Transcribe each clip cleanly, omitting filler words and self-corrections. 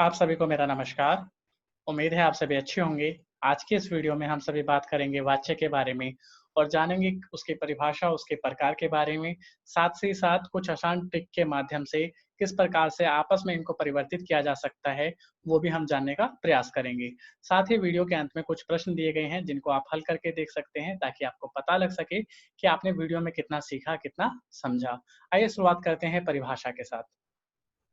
आप सभी को मेरा नमस्कार। उम्मीद है आप सभी अच्छे होंगे। आज के इस वीडियो में हम सभी बात करेंगे वाच्य के बारे में और जानेंगे उसकी परिभाषा, उसके प्रकार के बारे में। साथ ही साथ कुछ आसान ट्रिक के माध्यम से किस प्रकार से आपस में इनको परिवर्तित किया जा सकता है, वो भी हम जानने का प्रयास करेंगे। साथ ही वीडियो के अंत में कुछ प्रश्न दिए गए हैं जिनको आप हल करके देख सकते हैं ताकि आपको पता लग सके कि आपने वीडियो में कितना सीखा, कितना समझा। आइए शुरुआत करते हैं परिभाषा के साथ।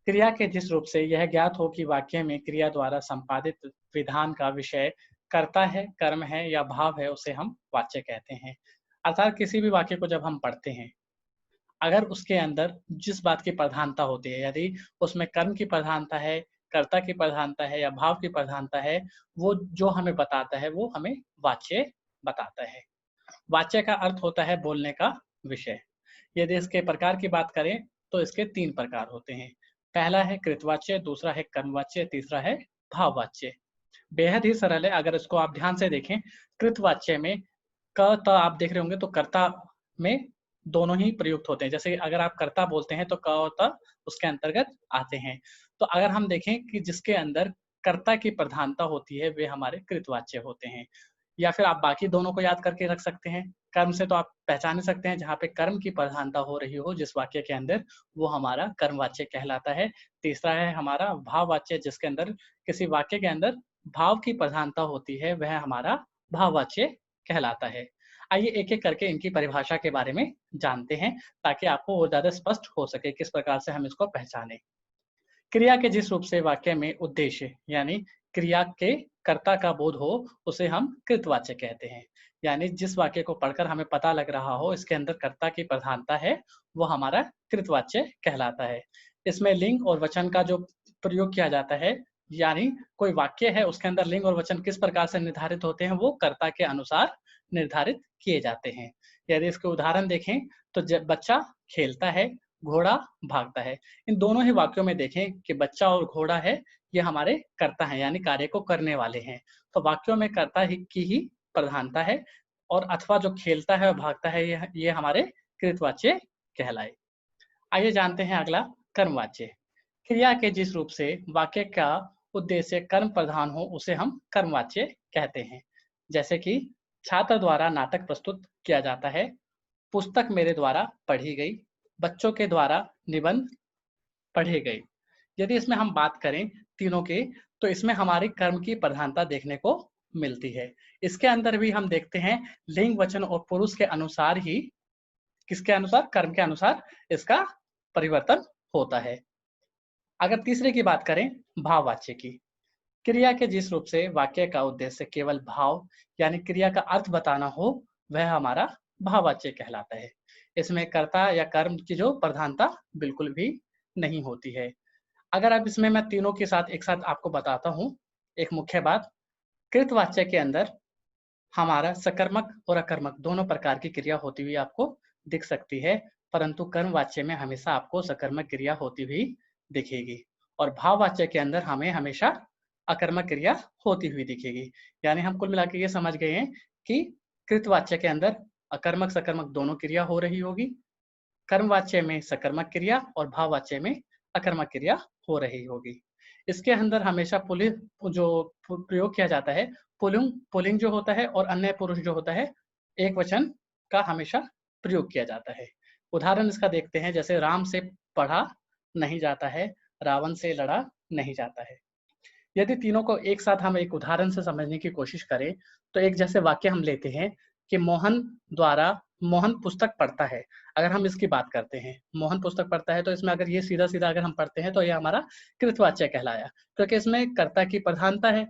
क्रिया के जिस रूप से यह ज्ञात हो कि वाक्य में क्रिया द्वारा संपादित विधान का विषय कर्ता है, कर्म है या भाव है, उसे हम वाच्य कहते हैं। अर्थात किसी भी वाक्य को जब हम पढ़ते हैं, अगर उसके अंदर जिस बात की प्रधानता होती है, यदि उसमें कर्म की प्रधानता है, कर्ता की प्रधानता है या भाव की प्रधानता है, वो जो हमें बताता है, वो हमें वाच्य बताता है। वाच्य का अर्थ होता है बोलने का विषय। यदि इसके प्रकार की बात करें, तो इसके 3 प्रकार होते हैं। पहला है कृतवाच्य, दूसरा है कर्मवाच्य, तीसरा है भाववाच्य। बेहद ही सरल है, अगर इसको आप ध्यान से देखें, कृतवाच्य में क, त आप देख रहे होंगे तो कर्ता में दोनों ही प्रयुक्त होते हैं। जैसे अगर आप कर्ता बोलते हैं तो क और त उसके अंतर्गत आते हैं। तो अगर हम देखें कि जिसके अंदर कर्ता की प्रधानता होती है, वे हमारे कृतवाच्य होते हैं। या फिर आप बाकी दोनों को याद करके रख सकते हैं। कर्म से तो आप पहचान ही सकते हैं, जहाँ पे कर्म की प्रधानता हो रही हो जिस वाक्य के अंदर, वो हमारा कर्मवाच्य कहलाता है। तीसरा है हमारा भाववाच्य, जिसके अंदर किसी वाक्य के अंदर भाव की प्रधानता होती है, वह हमारा भाववाच्य कहलाता है। आइए एक-एक करके इनकी परिभाषा के बारे में जानते हैं, ताकि आपको और ज़्यादा स्पष्ट हो सके किस प्रकार से हम इसको पहचानें। क्रिया के जिस रूप से वाक्य में उद्देश्य यानी क्रिया के कर्ता का बोध हो, उसे हम कृतवाच्य कहते हैं। यानी जिस वाक्य को पढ़कर हमें पता लग रहा हो इसके अंदर कर्ता की प्रधानता है, वो हमारा कृतवाच्य कहलाता है। इसमें लिंग और वचन का जो प्रयोग किया जाता है, यानी कोई वाक्य है उसके अंदर लिंग और वचन किस प्रकार से निर्धारित होते हैं, वो कर्ता के अनुसार निर्धारित किए जाते हैं। यदि इसके उदाहरण देखें तो बच्चा खेलता है, घोड़ा भागता है। इन दोनों ही वाक्यों में देखें कि बच्चा और घोड़ा है, ये हमारे कर्ता हैं, यानी कार्य को करने वाले हैं। तो वाक्यों में कर्ता ही की ही प्रधानता है और अथवा जो खेलता है और भागता है, ये हमारे कृतवाच्य कहलाए। आइए जानते हैं अगला कर्मवाच्य। क्रिया के जिस रूप से वाक्य का उद्देश्य कर्म प्रधान हो, उसे हम कर्मवाच्य कहते हैं। जैसे कि छात्र द्वारा नाटक प्रस्तुत किया जाता है, पुस्तक मेरे द्वारा पढ़ी गई, बच्चों के द्वारा निबंध पढ़े गए। यदि इसमें हम बात करें तीनों की, तो इसमें हमारी कर्म की प्रधानता देखने को मिलती है। इसके अंदर भी हम देखते हैं लिंग, वचन और पुरुष के अनुसार ही, किसके अनुसार? कर्म के अनुसार इसका परिवर्तन होता है। अगर तीसरे की बात करें भाववाच्य की, क्रिया के जिस रूप से वाक्य का उद्देश्य केवल भाव यानी क्रिया का अर्थ बताना हो, वह हमारा भाववाच्य कहलाता है। इसमें कर्ता या कर्म की जो प्रधानता बिल्कुल भी नहीं होती है। अगर अब इसमें मैं तीनों के साथ एक साथ आपको बताता हूँ, एक मुख्य बात, कृतवाच्य के अंदर हमारा सकर्मक और अकर्मक दोनों प्रकार की क्रिया होती हुई आपको दिख सकती है, परंतु कर्मवाच्य में हमेशा आपको सकर्मक क्रिया होती हुई दिखेगी और भाववाच्य के अंदर हमें हमेशा अकर्मक क्रिया होती हुई दिखेगी। यानी हम कुल मिला के ये समझ गए हैं कि कृतवाच्य के अंदर अकर्मक सकर्मक दोनों क्रिया हो रही होगी, कर्मवाच्य में सकर्मक क्रिया और भाववाच्य में अकर्मक क्रिया हो रही होगी। इसके अंदर हमेशा पुल्लिंग जो प्रयोग किया जाता है, पुल्लिंग पुल्लिंग जो होता है और अन्य पुरुष जो होता है, एकवचन का हमेशा प्रयोग किया जाता है। उदाहरण इसका देखते हैं, जैसे राम से पढ़ा नहीं जाता है, रावण से लड़ा नहीं जाता है। यदि तीनों को एक साथ हम एक उदाहरण से समझने की कोशिश करें, तो एक जैसे वाक्य हम लेते हैं कि मोहन पुस्तक पढ़ता है। अगर हम इसकी बात करते हैं, मोहन पुस्तक पढ़ता है, तो इसमें अगर ये सीधा-सीधा अगर हम पढ़ते हैं, तो ये हमारा कृतवाच्य कहलाया, क्योंकि इसमें कर्ता की प्रधानता है।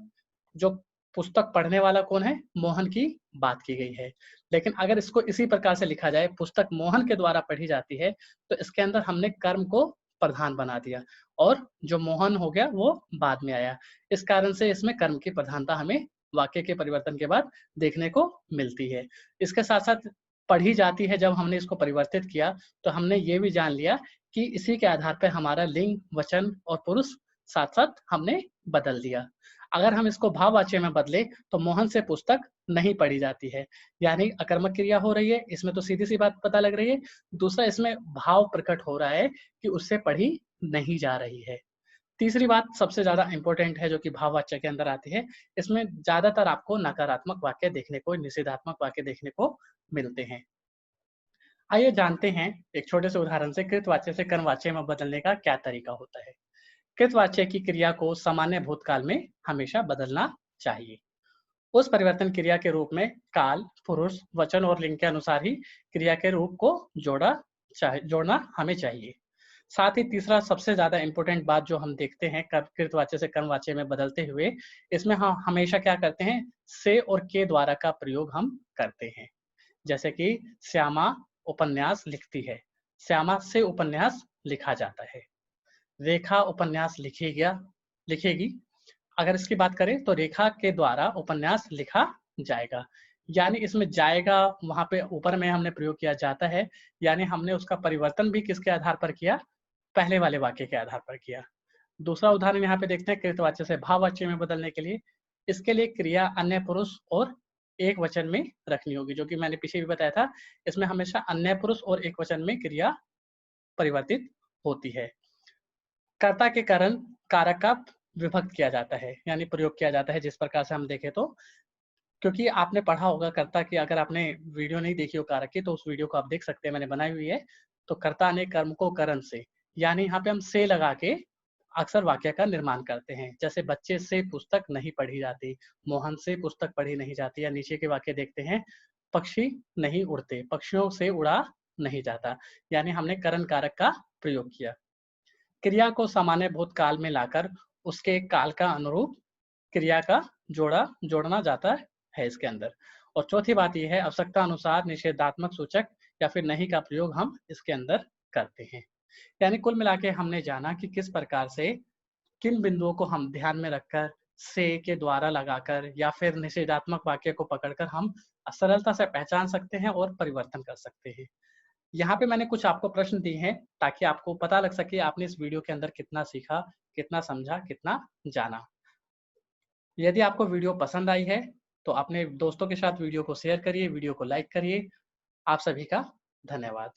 जो पुस्तक पढ़ने वाला कौन है? मोहन की बात की गई है। लेकिन अगर इसको इसी प्रकार से लिखा जाए, पुस्तक मोहन के द्वारा पढ़ी जाती है, तो इसके अंदर हमने कर्म को प्रधान बना दिया और जो मोहन हो गया, वो बाद में आया। इस कारण से इसमें कर्म की प्रधानता हमें वाक्य के परिवर्तन के बाद देखने को मिलती है। इसके साथ-साथ पढ़ी जाती है, जब हमने इसको परिवर्तित किया, तो हमने ये भी जान लिया कि इसी के आधार पे हमारा लिंग, वचन और पुरुष साथ-साथ हमने बदल दिया। अगर हम इसको भाववाच्य में बदले, तो मोहन से पुस्तक नहीं पढ़ी जाती है, यानी अकर्मक क्रिया हो रही है, इसमें तो सीधी-सी बात पता लग रही है। दूसरा, इसमें भाव प्रकट हो रहा है कि उससे पढ़ी नहीं जा रही है। तीसरी बात सबसे ज़्यादा इम्पोर्टेंट है जो कि भाववाच्य के अंदर आती है, इसमें ज़्यादातर आपको नकारात्मक वाक्य देखने को, निषेधात्मक वाक्य देखने को मिलते हैं। आइए जानते हैं एक छोटे से उदाहरण से कृतवाच्य से कर्मवाच्य में बदलने का क्या तरीका होता है। कृतवाच्य की क्रिया को सामान्य भूतकाल में हमेशा बदलना चाहिए। उस परिवर्तन क्रिया के रूप में काल, पुरुष, वचन और लिंग के अनुसार ही क्रिया के रूप को जोड़ना हमें चाहिए। साथ ही तीसरा सबसे ज़्यादा इम्पोर्टेंट बात जो हम देखते हैं कृतवाच्य से कर्मवाच्य में बदलते हुए, इसमें हम हमेशा क्या करते हैं, से और के द्वारा का प्रयोग हम करते हैं। जैसे कि श्यामा उपन्यास लिखती है, श्यामा से उपन्यास लिखा जाता है। रेखा उपन्यास लिखेगी। अगर इसकी बात करें तो रेखा के द्वारा उपन्यास लिखा जाएगा। यानी इसमें जाएगा वहाँ पे ऊपर में हमने प्रयोग किया जाता है, यानी हमने उसका परिवर्तन भी किसके आधार पर किया? पहले वाले वाक्य के आधार पर किया। दूसरा उदाहरण यहाँ पे देखते हैं कृतवाच्य से भाववाच्य में बदलने के लिए। इसके लिए क्रिया अन्य पुरुष और एक वचन में रखनी होगी, जो कि मैंने पीछे भी बताया था। इसमें हमेशा अन्य पुरुष और एक वचन में क्रिया परिवर्तित होती है। कर्ता के कारण कारक का विभक्त किया जाता है, यानी प्रयोग किया जाता है जिस प्रकार से हम देखें तो। क्योंकि आपने पढ़ा होगा कर्ता की, अगर आपने वीडियो नहीं देखी हो कारक की तो उस वीडियो को आप देख सकते हैं, मैंने बनाई हुई है। तो कर्ता ने कर्म को करण से, यानी यहाँ पे हम से लगा के अक्सर वाक्य का निर्माण करते हैं। जैसे बच्चे से पुस्तक नहीं पढ़ी जाती, मोहन से पुस्तक पढ़ी नहीं जाती, या नीचे के वाक्य देखते हैं, पक्षी नहीं उड़ते, पक्षियों से उड़ा नहीं जाता, यानी हमने करण कारक का प्रयोग किया। क्रिया को सामान्य भूतकाल में लाकर उसके काल का अनुरूप क्रिया का जोड़ना जाता है इसके अंदर। और चौथी बात ये है, आवश्यकता अनुसार निषेधात्मक सूचक या फिर नहीं का प्रयोग हम इसके अंदर करते हैं। यानी कुल मिला के हमने जाना कि किस प्रकार से किन बिंदुओं को हम ध्यान में रखकर से के द्वारा लगाकर या फिर निषेधात्मक वाक्य को पकड़कर हम सरलता से पहचान सकते हैं और परिवर्तन कर सकते हैं। यहाँ पे मैंने कुछ आपको प्रश्न दिए हैं ताकि आपको पता लग सके आपने इस वीडियो के अंदर कितना सीखा, कितना समझा, कितना जाना। यदि आपको वीडियो पसंद आई है तो अपने दोस्तों के साथ वीडियो को शेयर करिए, वीडियो को लाइक करिए। आप सभी का धन्यवाद।